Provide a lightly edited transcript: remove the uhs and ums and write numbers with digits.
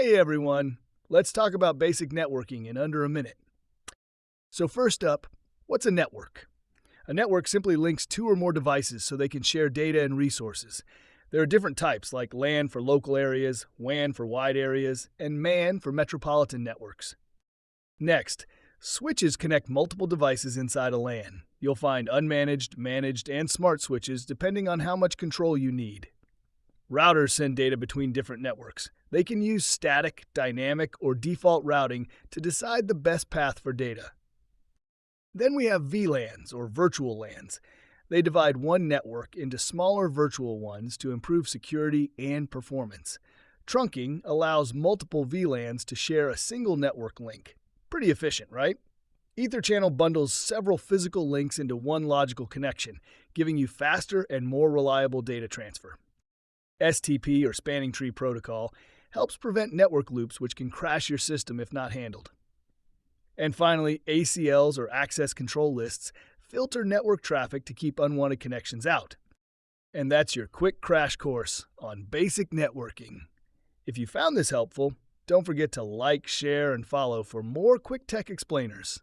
Hey everyone, let's talk about basic networking in under a minute. So first up, what's a network? A network simply links two or more devices so they can share data and resources. There are different types like LAN for local areas, WAN for wide areas, and MAN for metropolitan networks. Next, switches connect multiple devices inside a LAN. You'll find unmanaged, managed, and smart switches depending on how much control you need. Routers send data between different networks. They can use static, dynamic, or default routing to decide the best path for data. Then we have VLANs, or virtual LANs. They divide one network into smaller virtual ones to improve security and performance. Trunking allows multiple VLANs to share a single network link. Pretty efficient, right? EtherChannel bundles several physical links into one logical connection, giving you faster and more reliable data transfer. STP, or Spanning Tree Protocol, helps prevent network loops which can crash your system if not handled. And finally, ACLs, or Access Control Lists, filter network traffic to keep unwanted connections out. And that's your quick crash course on basic networking. If you found this helpful, don't forget to like, share, and follow for more quick tech explainers.